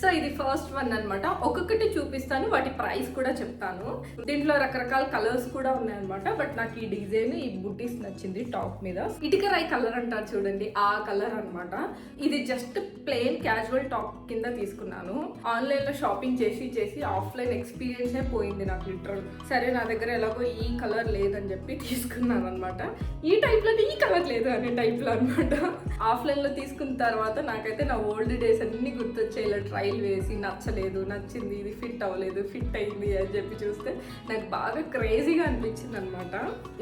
So ఇది first one అన్నమాట. ఒక్కొక్కటి చూపిస్తాను, వాటి ప్రైస్ కూడా చెప్తాను. దీంట్లో రకరకాల కలర్స్ కూడా ఉన్నాయన్నమాట. బట్ నాకు ఈ డిజైన్, ఈ బుట్టీస్ నచ్చింది టాప్ మీద. ఇటుక రాయి కలర్ అంటారు చూడండి, ఆ కలర్ అన్నమాట. ఇది జస్ట్ ప్లెయిన్ క్యాజువల్ టాప్ కింద తీసుకున్నాను. ఆన్లైన్ లో షాపింగ్ చేసి ఆఫ్లైన్ ఎక్స్పీరియన్స్ పోయింది నాకు లిటరల్. సరే నా దగ్గర ఎలాగో ఈ కలర్ లేదని చెప్పి తీసుకున్నాను అనమాట. ఈ టైప్ లో ఈ కలర్ లేదు అనే టైప్ లో అనమాట. ఆఫ్లైన్ లో తీసుకున్న తర్వాత నాకైతే నా ఓల్డ్ డేస్ అన్ని గుర్తొచ్చాయి. ఇలా ట్రైల్ వేసి నచ్చలేదు, నచ్చింది, ఇది ఫిట్ అవ్వలేదు, ఫిట్ అయింది అని చెప్పి చూస్తే నాకు బాగా క్రేజీగా అనిపించింది అనమాట.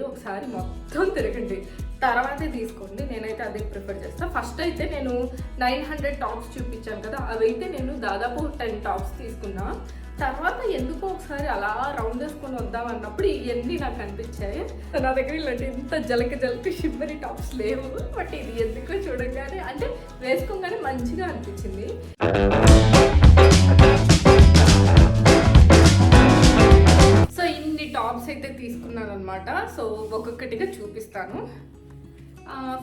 ఒకసారి మొత్తం తిరగండి, తర్వాతే తీసుకోండి. నేనైతే అదే ప్రిఫర్ చేస్తాను. ఫస్ట్ అయితే నేను 900 టాప్స్ చూపించాను కదా, అవైతే నేను దాదాపు 10 టాప్స్ తీసుకున్నా. తర్వాత ఎందుకో ఒకసారి అలా రౌండ్ వేసుకొని వద్దాం అన్నప్పుడు ఇవన్నీ నాకు అనిపించాయి. నా దగ్గర ఇలాంటి ఇంత జలక షిమ్మరీ టాప్స్ లేవు. బట్ ఇది ఎందుకో చూడగానే అంటే వేసుకోగానే మంచిగా అనిపించింది. సో ఇన్ని టాప్స్ అయితే తీసుకున్నాను అనమాట. సో ఒక్కొక్కటిగా చూపిస్తాను.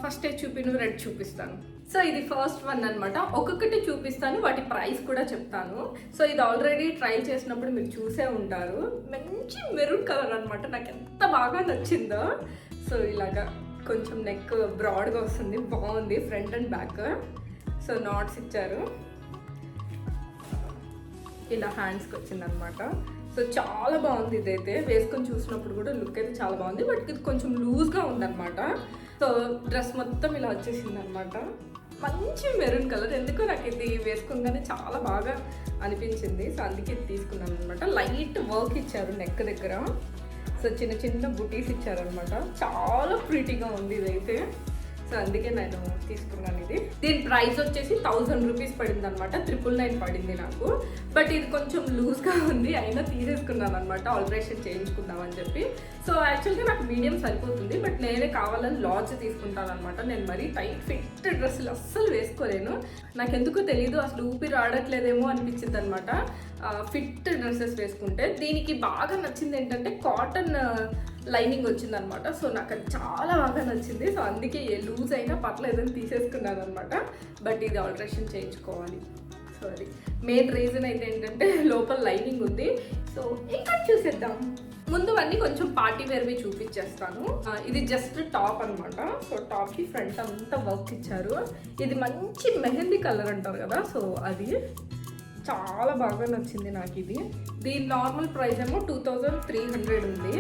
ఫస్ట్ చూపిను రెడ్ చూపిస్తాను. సో ఇది ఫస్ట్ వన్ అనమాట. ఒక్కొక్కటి చూపిస్తాను, వాటి ప్రైస్ కూడా చెప్తాను. సో ఇది ఆల్రెడీ ట్రై చేసినప్పుడు మీరు చూసే ఉంటారు. మంచి మెరూన్ కలర్ అనమాట. నాకు ఎంత బాగా నచ్చిందో. సో ఇలాగా కొంచెం నెక్ బ్రాడ్గా వస్తుంది, బాగుంది. Front and back. So knots ఇచ్చారు, ఇలా హ్యాండ్స్కి వచ్చింది అనమాట. సో చాలా బాగుంది. ఇదైతే వేసుకొని చూసినప్పుడు కూడా లుక్ అయితే చాలా బాగుంది. బట్ ఇది కొంచెం లూజ్గా ఉందన్నమాట. సో డ్రెస్ మొత్తం ఇలా వచ్చేసింది అనమాట. మంచి మెరూన్ కలర్. ఎందుకో నాకు ఇది వేసుకోగానే చాలా బాగా అనిపించింది. సో అందుకే ఇది తీసుకున్నాను అనమాట. లైట్ వర్క్ ఇచ్చారు నెక్ దగ్గర. సో చిన్న చిన్న బుటీస్ ఇచ్చారనమాట. చాలా ప్రీటీగా ఉంది ఇదైతే. సో అందుకే నేను తీసుకున్నాను ఇది. దీని ప్రైస్ వచ్చేసి 1000 రూపీస్ పడింది అనమాట. 999 పడింది నాకు. బట్ ఇది కొంచెం లూజ్గా ఉంది, అయినా తీసేసుకున్నాను అనమాట. ఆల్టరేషన్ చేయించుకుందాం అని చెప్పి. సో యాక్చువల్గా నాకు మీడియం సరిపోతుంది. బట్ నేనే కావాలని లార్జ్ తీసుకుంటాను అనమాట. నేను మరీ టైట్ ఫిట్ డ్రెస్సులు అస్సలు వేసుకోలేను. నాకు ఎందుకో తెలీదు, అసలు ఊపిరి ఆడట్లేదేమో అనిపించింది అనమాట ఫిట్ డ్రెస్సెస్ వేసుకుంటే. దీనికి బాగా నచ్చింది ఏంటంటే కాటన్ లైనింగ్ వచ్చిందనమాట. సో నాకు అది చాలా బాగా నచ్చింది. సో అందుకే లూజ్ అయినా పర్లేదని తీసేసుకున్నాను అనమాట. బట్ ఇది ఆల్టరేషన్ చేయించుకోవాలి. సో అది మెయిన్ రీజన్ అయితే ఏంటంటే లోపల లైనింగ్ ఉంది. సో ఇంకా చూసేద్దాం. ముందు అన్నీ కొంచెం పార్టీ వేర్వి చూపించేస్తాను. ఇది జస్ట్ టాప్ అనమాట. సో టాప్కి ఫ్రంట్ అంతా వర్క్ ఇచ్చారు. ఇది మంచి మెహందీ కలర్ అంటారు కదా, సో అది చాలా బాగా నచ్చింది నాకు ఇది. దీని నార్మల్ ప్రైస్ ఏమో 2300 ఉంది.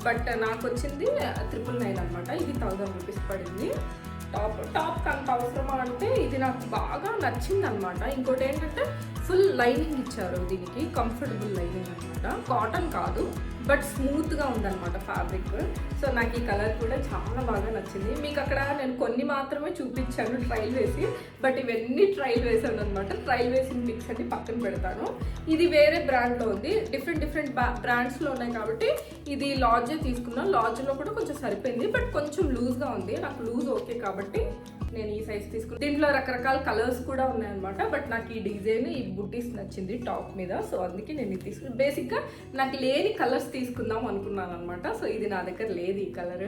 బట్ నాకు వచ్చింది 999 అనమాట. ఇది 1000 రూపీస్ పడింది. టాప్ అంత అవసరమా అంటే ఇది నాకు బాగా నచ్చింది అనమాట. ఇంకోటి ఏంటంటే ఫుల్ లైనింగ్ ఇచ్చారు దీనికి, కంఫర్టబుల్ లైనింగ్ అనమాట. కాటన్ కాదు, బట్ స్మూత్గా ఉందన్నమాట ఫ్యాబ్రిక్. సో నాకు ఈ కలర్ కూడా చాలా బాగా నచ్చింది. మీకు అక్కడ నేను కొన్ని మాత్రమే చూపించాను ట్రైల్ వేసి, బట్ ఇవన్నీ ట్రైల్ వేసాను అనమాట. ట్రైల్ వేసిన పిక్స్ అన్ని పక్కన పెడతాను. ఇది వేరే బ్రాండ్లో ఉంది, డిఫరెంట్ బ్రాండ్స్లో ఉన్నాయి కాబట్టి ఇది లార్జే తీసుకున్నాను. లార్జ్లో కూడా కొంచెం సరిపోయింది, బట్ కొంచెం లూజ్గా ఉంది. నాకు లూజ్ ఓకే కాబట్టి నేను ఈ సైజ్ తీసుకున్నాను. దీంట్లో రకరకాల కలర్స్ కూడా ఉన్నాయన్నమాట. బట్ నాకు ఈ డిజైన్, ఈ బుట్టీస్ నచ్చింది టాప్ మీద. సో అందుకే నేను ఇది తీసుకున్నాను. బేసిక్గా నాకు లేని కలర్స్ తీసుకుందాం అనుకున్నాను అనమాట. సో ఇది నా దగ్గర లేదు ఈ కలర్.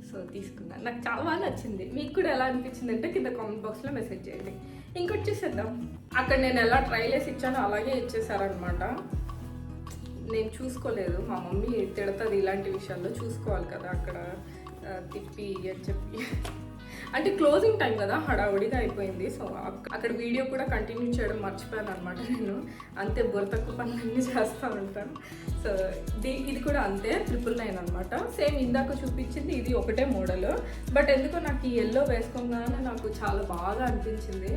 సో తీసుకున్నాను, నాకు చాలా బాగా నచ్చింది. మీకు కూడా ఎలా అనిపించింది అంటే కింద కామెంట్ బాక్స్లో మెసేజ్ చేయండి. ఇంకొచ్చి చూసేద్దాం. అక్కడ నేను ఎలా ట్రైల్ వేసి ఇచ్చానో అలాగే ఇచ్చేసారనమాట. నేను చూసుకోలేదు, మా మమ్మీ తిడుతుంది ఇలాంటి విషయాల్లో. చూసుకోవాలి కదా అక్కడ తిప్పి అని చెప్పి. అంటే క్లోజింగ్ టైం కదా, హడావుడిగా అయిపోయింది. సో అక్కడ వీడియో కూడా కంటిన్యూ చేయడం మర్చిపోయాను అనమాట. నేను అంతే బుర్రతక్కువ పనులన్నీ చేస్తూ ఉంటాను. సో ఇది కూడా అంతే 999 అనమాట. సేమ్ ఇందాక చూపించింది ఇది ఒకటే మోడల్. బట్ ఎందుకో నాకు ఈ ఎల్లో వేసుకోగానే నాకు చాలా బాగా అనిపించింది.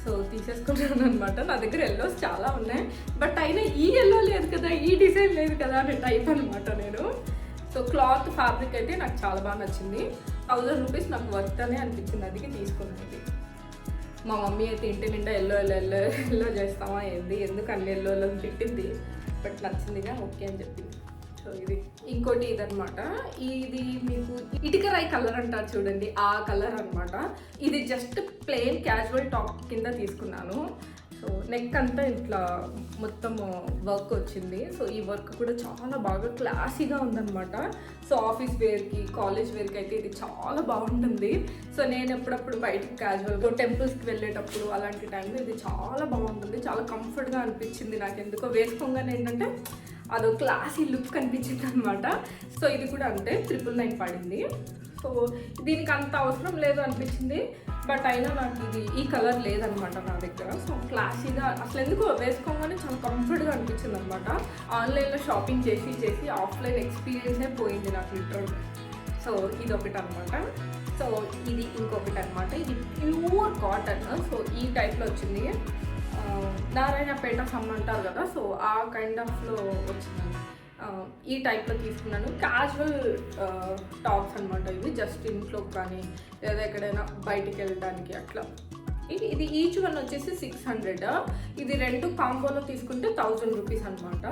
సో తీసేసుకున్నాను అనమాట. నా దగ్గర ఎల్లోస్ చాలా ఉన్నాయి, బట్ అయినా ఈ ఎల్లో లేదు కదా, ఈ డిజైన్ లేదు కదా అనే టైప్ అనమాట నేను. సో క్లాత్ ఫ్యాబ్రిక్ అయితే నాకు చాలా బాగా నచ్చింది. 1000 రూపీస్ నాకు వర్త్ అనే అనిపించింది, అందుకే తీసుకున్నది. మా మమ్మీ అయితే ఇంటి నిండా ఎల్లో చేస్తామా ఏంది, ఎందుకు అన్ని ఎల్లో తిట్టింది. బట్ నచ్చిందిగా ఓకే అని చెప్పింది. సో ఇది ఇంకోటి ఇదనమాట. ఇది మీకు ఇటుక రాయి కలర్ అంటారు చూడండి, ఆ కలర్ అనమాట. ఇది జస్ట్ ప్లెయిన్ క్యాజువల్ టాప్ కింద తీసుకున్నాను. సో నెక్ అంతా ఇట్లా మొత్తం వర్క్ వచ్చింది. సో ఈ వర్క్ కూడా చాలా బాగా క్లాసీగా ఉందన్నమాట. సో ఆఫీస్ వేర్కి, కాలేజ్ వేర్కి అయితే ఇది చాలా బాగుంటుంది. సో నేను ఎప్పుడప్పుడు బయటికి క్యాజువల్గా టెంపుల్స్కి వెళ్ళేటప్పుడు అలాంటి టైంలో ఇది చాలా బాగుంటుంది. చాలా కంఫర్ట్గా అనిపించింది నాకు. ఎందుకో వేసుకోగానే ఏంటంటే అదో క్లాసీ లుక్ అనిపించింది అనమాట. సో ఇది కూడా అంతే 999 పడింది. సో దీనికి అంత అవసరం లేదు అనిపించింది, బట్ అయినా నాకు ఇది ఈ కలర్ లేదనమాట నా దగ్గర. సో క్లాసీగా అసలు ఎందుకు వేసుకోగానే చాలా కంఫర్ట్గా అనిపించింది అనమాట. ఆన్లైన్లో షాపింగ్ చేసి ఆఫ్లైన్ ఎక్స్పీరియన్సే పోయింది నాకు లిటరల్. సో ఇది ఒకటి అనమాట. సో ఇది ఇంకొకటి అనమాట. ఇది ప్యూర్ కాటన్. సో ఈ టైప్లో వచ్చింది. నారాయణపేట సమ్ అంటారు కదా, సో ఆ కైండ్ ఆఫ్లో వచ్చింది. ఈ టైప్లో తీసుకున్నాను. క్యాజువల్ టాప్స్ అనమాట ఇవి. జస్ట్ ఇంట్లోకి కానీ లేదా ఎక్కడైనా బయటికి వెళ్ళడానికి అట్లా. ఇది ఈచ్ వన్ వచ్చేసి 600. ఇది 2 కాంబోలో తీసుకుంటే 1000 రూపీస్ అనమాట.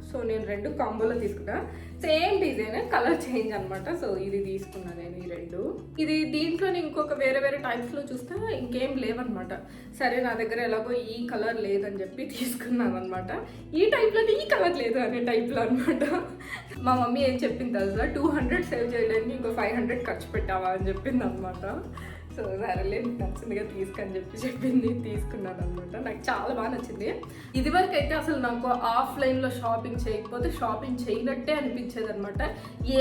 సో నేను 2 కాంబోలో తీసుకున్నా. సేమ్ డిజైన్, కలర్ చేంజ్ అనమాట. సో ఇది తీసుకున్నా నేను ఈ 2. ఇది దీంట్లోనే ఇంకొక వేరే టైప్స్లో చూస్తే ఇంకేం లేవన్నమాట. సరే నా దగ్గర ఎలాగో ఈ కలర్ లేదని చెప్పి తీసుకున్నాను అనమాట. ఈ టైప్లోనే ఈ కలర్ లేదు అనే టైప్లో అనమాట. మా మమ్మీ ఏం చెప్పింది తెలుసా, 200 సేవ్ చేయడానికి ఇంకో 500 ఖర్చు పెట్టావా అని చెప్పింది అనమాట. సో సరేలే నీకు నచ్చిందిగా తీసుకొని చెప్పింది, తీసుకున్నాను అనమాట. నాకు చాలా బాగా నచ్చింది. ఇదివరకు అయితే అసలు నాకు ఆఫ్లైన్లో షాపింగ్ చేయకపోతే షాపింగ్ చేయనట్టే అనిపించేది అనమాట.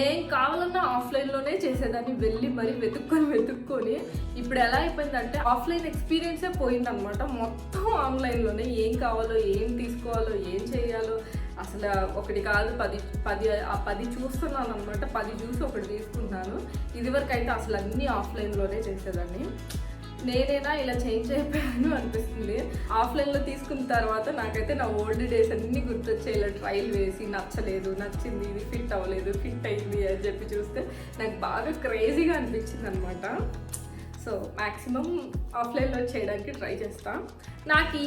ఏం కావాలన్నా ఆఫ్లైన్లోనే చేసేదాన్ని, వెళ్ళి మరీ వెతుక్కొని. ఇప్పుడు ఎలా అయిపోయిందంటే ఆఫ్లైన్ ఎక్స్పీరియన్సే పోయిందనమాట. మొత్తం ఆన్లైన్లోనే ఏం కావాలో, ఏం తీసుకోవాలో, ఏం చేయాలో అసలు ఒకటి కాదు 10 చూస్తున్నాను అనమాట. 10 చూసి ఒకటి తీసుకుంటున్నాను. ఇదివరకు అయితే అసలు అన్నీ ఆఫ్లైన్లోనే చేసేదాన్ని. నేనైనా ఇలా చేంజ్ అయిపోయాను అనిపిస్తుంది. ఆఫ్లైన్లో తీసుకున్న తర్వాత నాకైతే నా ఓల్డ్ డేస్ అన్నీ గుర్తొచ్చాయి. ఇలా ట్రయల్ వేసి నచ్చలేదు, నచ్చింది, ఇది ఫిట్ అవ్వలేదు, ఫిట్ అయింది అని చెప్పి చూస్తే నాకు బాగా క్రేజీగా అనిపించింది అనమాట. సో మ్యాక్సిమం ఆఫ్లైన్లో చేయడానికి ట్రై చేస్తాను. నాకు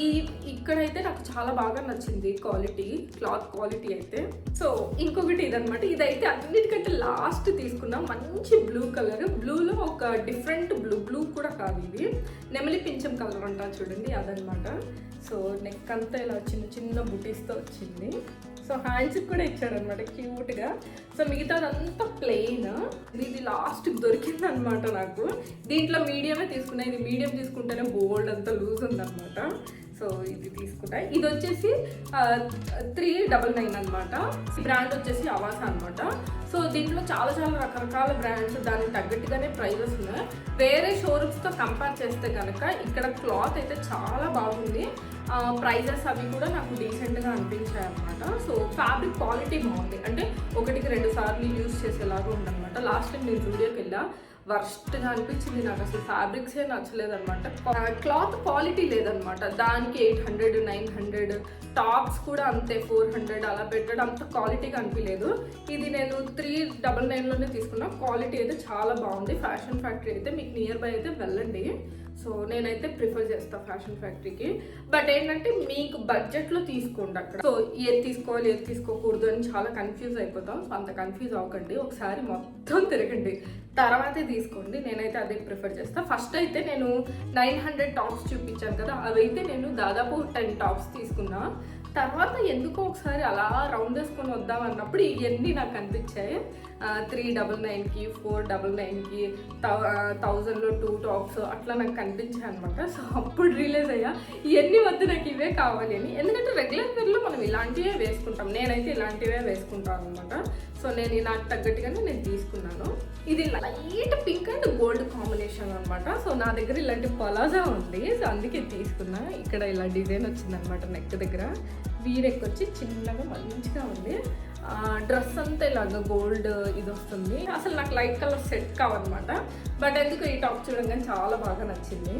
ఇక్కడైతే నాకు చాలా బాగా నచ్చింది క్వాలిటీ, క్లాత్ క్వాలిటీ అయితే. సో ఇంకొకటి ఇదనమాట. ఇదైతే అన్నిటికంటే లాస్ట్ తీసుకున్నా. మంచి బ్లూ కలర్, బ్లూలో ఒక డిఫరెంట్ బ్లూ కూడా కాదు, ఇది నెమలి పింఛం కలర్ అంటారు చూడండి, అదనమాట. సో నెక్ అంతా ఇలా చిన్న బుటీస్తో వచ్చింది. సో హ్యాండ్స్కి కూడా ఇచ్చాడు అనమాట క్యూట్గా. సో మిగతాదంతా ప్లెయిన్. ఇది లాస్ట్కి దొరికింది అనమాట నాకు. దీంట్లో మీడియమే తీసుకున్నా. ఇది మీడియం తీసుకుంటేనే బోల్డ్ అంతా లూజ్ ఉందన్నమాట. సో ఇది తీసుకుంటా. ఇది వచ్చేసి 399 అనమాట. ఈ బ్రాండ్ వచ్చేసి అవాసా అనమాట. సో దీంట్లో చాలా రకరకాల బ్రాండ్స్, దానికి తగ్గట్టుగానే ప్రైజెస్ ఉన్నాయి. వేరే షోరూమ్స్తో కంపేర్ చేస్తే కనుక ఇక్కడ క్లాత్ అయితే చాలా బాగుంది. ప్రైజెస్ అవి కూడా నాకు డీసెంట్గా అనిపించాయి అనమాట. సో ఫ్యాబ్రిక్ క్వాలిటీ బాగుంది. అంటే 1కి 2 సార్లు యూజ్ చేసేలాగా ఉందన్నమాట. లాస్ట్ టైం నేను స్టూడియోకి వెళ్ళా, వర్స్ట్గా అనిపించింది నాకు. అసలు ఫ్యాబ్రిక్సే నచ్చలేదన్నమాట. క్లాత్ క్వాలిటీ లేదనమాట. దానికి 800, 900, టాప్స్ కూడా అంతే 400 అలా పెట్టడం అంత క్వాలిటీగా అనిపించలేదు. ఇది నేను 399లోనే తీసుకున్నా. క్వాలిటీ అయితే చాలా బాగుంది. ఫ్యాషన్ ఫ్యాక్టరీ అయితే మీకు నియర్ బై అయితే వెళ్ళండి. సో నేనైతే ప్రిఫర్ చేస్తాను ఫ్యాషన్ ఫ్యాక్టరీకి. బట్ ఏంటంటే మీకు బడ్జెట్లో తీసుకోండి అక్కడ. సో ఏది తీసుకోవాలి, ఏది తీసుకోకూడదు అని చాలా కన్ఫ్యూజ్ అయిపోతాం. సో అంత కన్ఫ్యూజ్ అవ్వకండి, ఒకసారి మొత్తం తిరగండి, తర్వాతే తీసుకోండి. నేనైతే అదే ప్రిఫర్ చేస్తాను. ఫస్ట్ అయితే నేను 900 టాప్స్ చూపించాను కదా, అవైతే నేను దాదాపు 10 టాప్స్ తీసుకున్నా. తర్వాత ఎందుకో ఒకసారి అలా రౌండ్ వేసుకొని వద్దాం అన్నప్పుడు ఇవన్నీ నాకు అనిపించాయి. 399కి, 499కి, 1000లో 2 టాప్స్ అట్లా నాకు కనిపించాయి అనమాట. సో అప్పుడు రియలైజ్ అయ్యా ఇవన్నీ వద్దు, నాకు ఇవే కావాలి అని. ఎందుకంటే రెగ్యులర్ వేర్లో మనం ఇలాంటివే వేసుకుంటాం. నేనైతే ఇలాంటివే వేసుకుంటాను అనమాట. సో నేను నాకు తగ్గట్టుగానే నేను తీసుకున్నాను. ఇది light pink and gold combination అనమాట. సో నా దగ్గర ఇలాంటి పలాజా ఉంది, సో అందుకే తీసుకున్నా. ఇక్కడ ఇలా డిజైన్ వచ్చిందనమాట. నెక్ దగ్గర వీరెక్ వచ్చి చిన్నగా మంచిగా ఉంది. డ్రెస్ అంతా ఇలాగ గోల్డ్ ఇది వస్తుంది. అసలు నాకు లైట్ కలర్ సెట్ కావన్నమాట. బట్ ఎందుకు ఈ టాప్ చూడగానే చాలా బాగా నచ్చింది.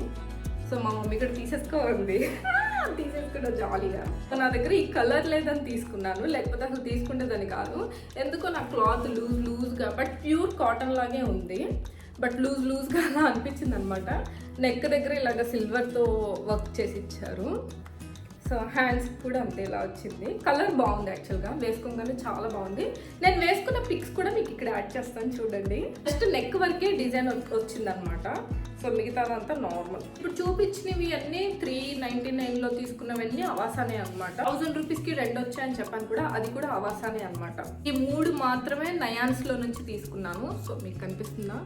సో మా మమ్మీ ఇక్కడ తీసేసుకోవాలి, తీసేసుకున్నా జాలీగా. నా దగ్గర ఈ కలర్ లేదని తీసుకున్నాను, లేకపోతే అసలు తీసుకునేదని కాదు. ఎందుకో నా క్లాత్ లూజ్గా బట్ ప్యూర్ కాటన్ లాగే ఉంది, బట్ లూజ్గా అలా అనిపించింది అనమాట. నెక్ దగ్గర ఇలాగ సిల్వర్తో వర్క్ చేసి ఇచ్చారు. సో హ్యాండ్స్ కూడా అంతే ఇలా వచ్చింది. కలర్ బాగుంది, యాక్చువల్గా వేసుకోగానే చాలా బాగుంది. నేను వేసుకున్న పిక్స్ కూడా మీకు ఇక్కడ యాడ్ చేస్తాను చూడండి. జస్ట్ నెక్ వరకే డిజైన్ వచ్చిందనమాట. సో మిగతాదంతా నార్మల్. ఇప్పుడు చూపించినవి అన్నీ 399లో తీసుకున్నవన్నీ అవాసానే అనమాట. 1000 రూపీస్కి 2 వచ్చాయని చెప్పాను కూడా, అది కూడా అవాసానే అనమాట. ఈ 3 మాత్రమే నయాన్స్లో నుంచి తీసుకున్నాను. సో మీకు కనిపిస్తుందా,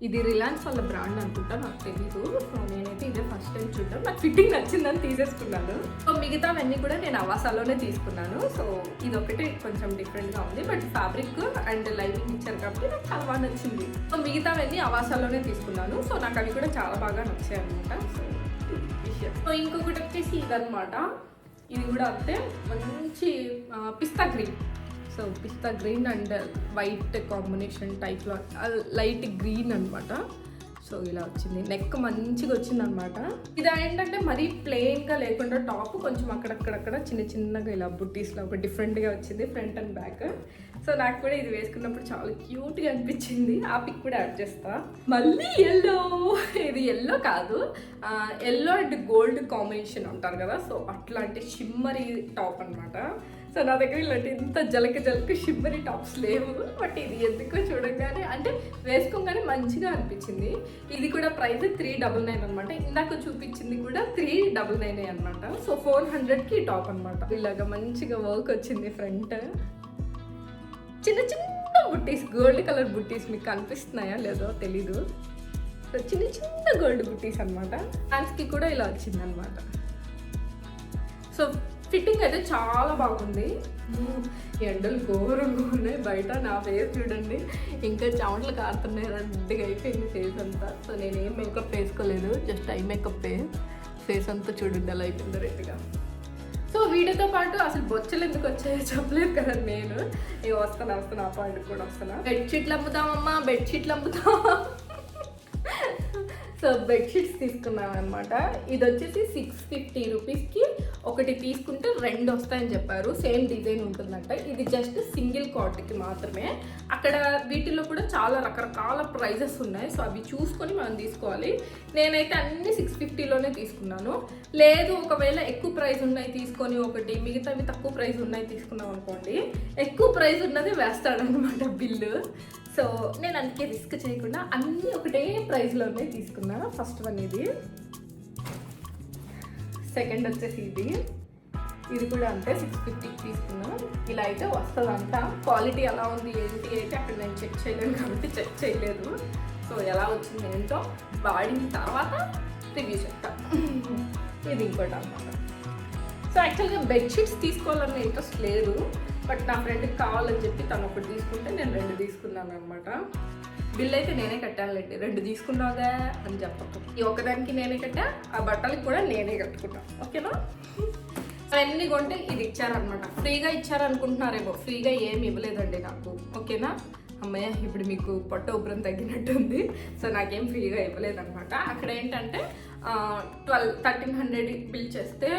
ఇది రిలయన్స్ వాళ్ళ బ్రాండ్ అనుకుంటా, నాకు తెలీదు. సో నేనైతే ఇదే ఫస్ట్ టైం చూద్దాం, నాకు ఫిట్టింగ్ నచ్చిందని తీసేసుకున్నాను. సో మిగతావన్నీ కూడా నేను అవాసాలోనే తీసుకున్నాను. సో ఇది ఒకటి కొంచెం డిఫరెంట్గా ఉంది, బట్ ఫ్యాబ్రిక్ అండ్ లైనింగ్ ఇచ్చారు కాబట్టి నాకు చాలా బాగా నచ్చింది. సో మిగతావన్నీ అవాసాలోనే తీసుకున్నాను. సో నాకు అవి కూడా చాలా బాగా నచ్చాయి అనమాట. సో ఇంకొకటి వచ్చేసి ఇదనమాట. ఇది కూడా అంతే, మంచి pista green. So pista green and white combination టైప్లో లైట్ గ్రీన్ అనమాట. సో ఇలా వచ్చింది, నెక్ మంచిగా వచ్చింది అనమాట. ఇది ఏంటంటే మరీ ప్లెయిన్గా లేకుండా టాప్ కొంచెం అక్కడక్కడక్కడ చిన్న చిన్నగా ఇలా బుట్టీస్లో ఒక డిఫరెంట్గా వచ్చింది ఫ్రంట్ అండ్ బ్యాక్. సో నాకు కూడా ఇది వేసుకున్నప్పుడు చాలా క్యూట్గా అనిపించింది. ఆ పిక్ కూడా యాడ్ చేస్తా. మళ్ళీ ఎల్లో, ఇది ఎల్లో కాదు, ఎల్లో అండ్ గోల్డ్ కాంబినేషన్ అంటారు కదా, సో అట్లాంటి షిమ్మరీ టాప్ అనమాట. సో నా దగ్గర ఇలాంటి ఇంత జలక షిమ్మరీ టాప్స్ లేవు, బట్ ఇది ఎందుకో చూడగానే అంటే వేసుకోగానే మంచిగా అనిపించింది. ఇది కూడా ప్రైస్ 399 అనమాట. ఇందాక చూపించింది కూడా 399 అనమాట. సో 400కి టాప్ అనమాట. ఇలాగ మంచిగా వర్క్ వచ్చింది ఫ్రంట్, చిన్న చిన్న బుట్టీస్, గోల్డ్ కలర్ బుట్టీస్ మీకు కనిపిస్తున్నాయా లేదో తెలీదు. సో చిన్న చిన్న గోల్డ్ బుట్టీస్ అనమాట. హ్యాండ్స్కి కూడా ఇలా వచ్చింది అనమాట. సో ఫిట్టింగ్ అయితే చాలా బాగుంది. ఎండలు ఘోరంగా ఉన్నాయి బయట. నా ఫేస్ చూడండి, ఇంకా చెమటలు కారుతున్నాయి, రెడ్గా అయిపోయింది ఫేస్ అంతా. సో నేనేం మేకప్ వేసుకోలేదు, జస్ట్ ఐ మేకప్. ఫేస్ అంతా చూడండి అలా అయిపోయింది రెడ్గా. సో వీడియోతో పాటు అసలు బొచ్చలు ఎందుకు వచ్చాయో చెప్పలేదు కదా నేను. వస్తాను ఆ పాయింట్ కూడా వస్తాను. బెడ్షీట్లు అమ్ముతామమ్మా, బెడ్షీట్లు అమ్ముతామా. సో బెడ్షీట్స్ తీసుకున్నాం అనమాట. ఇది వచ్చేసి 650 రూపీస్కి ఒకటి తీసుకుంటే 2 వస్తాయని చెప్పారు. సేమ్ డిజైన్ ఉంటుందంట. ఇది జస్ట్ సింగిల్ కాట్కి మాత్రమే. అక్కడ వీటిల్లో కూడా చాలా రకరకాల ప్రైజెస్ ఉన్నాయి. సో అవి చూసుకొని మనం తీసుకోవాలి. నేనైతే అన్ని 650లోనే తీసుకున్నాను. లేదు ఒకవేళ ఎక్కువ ప్రైస్ ఉన్నాయి తీసుకొని ఒకటి, మిగతావి తక్కువ ప్రైస్ ఉన్నాయి తీసుకున్నాం అనుకోండి, ఎక్కువ ప్రైస్ ఉన్నది వేస్తాడనమాట బిల్లు. సో నేను అందుకే రిస్క్ చేయకుండా అన్నీ ఒకటే ప్రైస్లోనే తీసుకున్నా. ఫస్ట్ వన్ ఇది, సెకండ్ వచ్చేసి ఇది కూడా అంతే 650 తీసుకున్నా. ఇలా అయితే వస్తుందంట. క్వాలిటీ ఎలా ఉంది ఏంటి అయితే అక్కడ నేను చెక్ చేయలేను కాబట్టి చెక్ చేయలేదు. సో ఎలా వచ్చింది ఏంటో వాడిన తర్వాత రివ్యూ చెప్తా. ఇది ఇంకోటి అనమాట. సో యాక్చువల్గా బెడ్షీట్స్ తీసుకోవాలన్న ఇంట్రెస్ట్ లేదు, బట్ నా ఫ్రెండ్కి కావాలని చెప్పి తను ఒకటి తీసుకుంటే నేను 2 తీసుకున్నాను అనమాట. బిల్ అయితే నేనే కట్టాలండి. 2 తీసుకున్నాగా అని చెప్పకు. ఈ ఒకదానికి నేనే కట్టా, ఆ బట్టలకి కూడా నేనే కట్టుకుంటా. ఓకేనా? అన్నీ కొంటే ఇది ఇచ్చారనమాట. ఫ్రీగా ఇచ్చారనుకుంటున్నారేమో, ఫ్రీగా ఏమి ఇవ్వలేదండి నాకు. ఓకేనా? అమ్మయ్య, ఇప్పుడు మీకు పొట్ట ఉబ్బరం తగ్గినట్టుంది. సో నాకేం ఫ్రీగా ఇవ్వలేదన్నమాట. అక్కడ ఏంటంటే 1300 బిల్ చేస్తే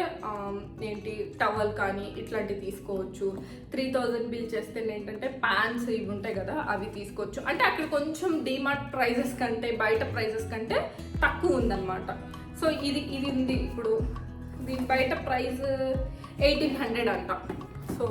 ఏంటి టవల్ కానీ ఇట్లాంటివి తీసుకోవచ్చు. 3000 బిల్ చేస్తే ఏంటంటే ప్యాంట్స్ ఇవి ఉంటాయి కదా, అవి తీసుకోవచ్చు. అంటే అక్కడ కొంచెం డిమార్ట్ ప్రైజెస్ కంటే బయట ప్రైజెస్ కంటే తక్కువ ఉందన్నమాట. సో ఇది ఉంది. ఇప్పుడు దీని బయట ప్రైస్ 1800 అంట. సో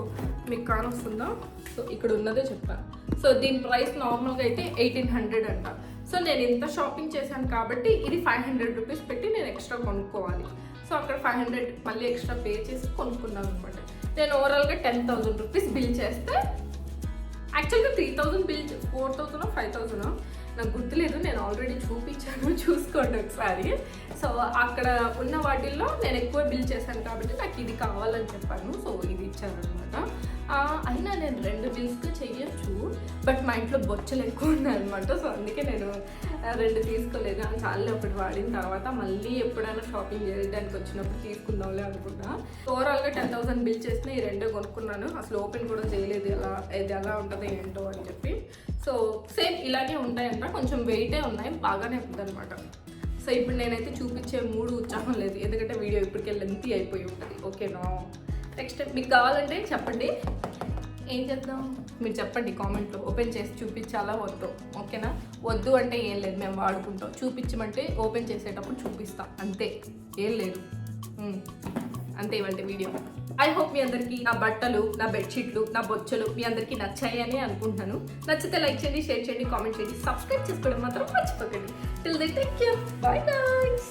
మీకు కానొస్తుందా? సో ఇక్కడ ఉన్నదే చెప్తాను. సో దీని ప్రైస్ నార్మల్గా అయితే 1800 అంట. సో నేను ఇంత షాపింగ్ చేశాను కాబట్టి ఇది 500 రూపీస్ పెట్టి నేను ఎక్స్ట్రా కొనుక్కోవాలి. సో అక్కడ 500 మళ్ళీ ఎక్స్ట్రా పే చేసి కొనుక్కున్నాను అనమాట. నేను ఓవరాల్గా 10,000 రూపీస్ బిల్ చేస్తే యాక్చువల్గా 3000 బిల్, 4000 5000 నాకు గుర్తులేదు. నేను ఆల్రెడీ చూపించాను, చూసుకోండి ఒకసారి. సో అక్కడ ఉన్న వాటిల్లో నేను ఎక్కువ బిల్ చేశాను కాబట్టి నాకు ఇది కావాలని చెప్పాను. సో ఇది ఇచ్చారనమాట. అయినా నేను 2 బిల్స్గా చెయ్యొచ్చు, బట్ మా ఇంట్లో బొచ్చలు ఎక్కువ ఉన్నాయన్నమాట. సో అందుకే నేను 2 తీసుకోలేదు. అని చాలా ఒకటి వాడిన తర్వాత మళ్ళీ ఎప్పుడైనా షాపింగ్ చేయడానికి వచ్చినప్పుడు తీసుకుందాంలే అనుకున్నా. ఓవరాల్గా 10,000 బిల్ చేసిన ఈ 2 కొనుక్కున్నాను. అసలు ఓపెన్ కూడా చేయలేదు, ఇది ఎలా ఉంటుందో ఏంటో అని చెప్పి. సో సేమ్ ఇలాగే ఉంటాయంట, కొంచెం వెయిటే ఉన్నాయి, బాగానే ఉందన్నమాట. సో ఇప్పుడు నేనైతే చూపించే 3 ఉత్సాహం లేదు, ఎందుకంటే వీడియో ఇప్పటికే లెంతీ అయిపోయి ఉంటుంది. ఓకేనా? నెక్స్ట్ మీకు కావాలంటే చెప్పండి, ఏం చేద్దాం మీరు చెప్పండి కామెంట్లో. ఓపెన్ చేసి చూపించాలా వద్దు? ఓకేనా? వద్దు అంటే ఏం లేదు, మేము వాడుకుంటాం. చూపించమంటే ఓపెన్ చేసేటప్పుడు చూపిస్తాం, అంతే, ఏం లేదు. అంతే ఇవాళ వీడియో. ఐ హోప్ మీ అందరికీ నా బట్టలు, నా బెడ్షీట్లు, నా బొచ్చలు మీ అందరికీ నచ్చాయి అని అనుకుంటున్నాను. నచ్చితే లైక్ చేయండి, షేర్ చేయండి, కామెంట్ చేయండి, సబ్స్క్రైబ్ చేసుకోవడం మాత్రం మర్చిపోకండి. Till then take care, bye guys.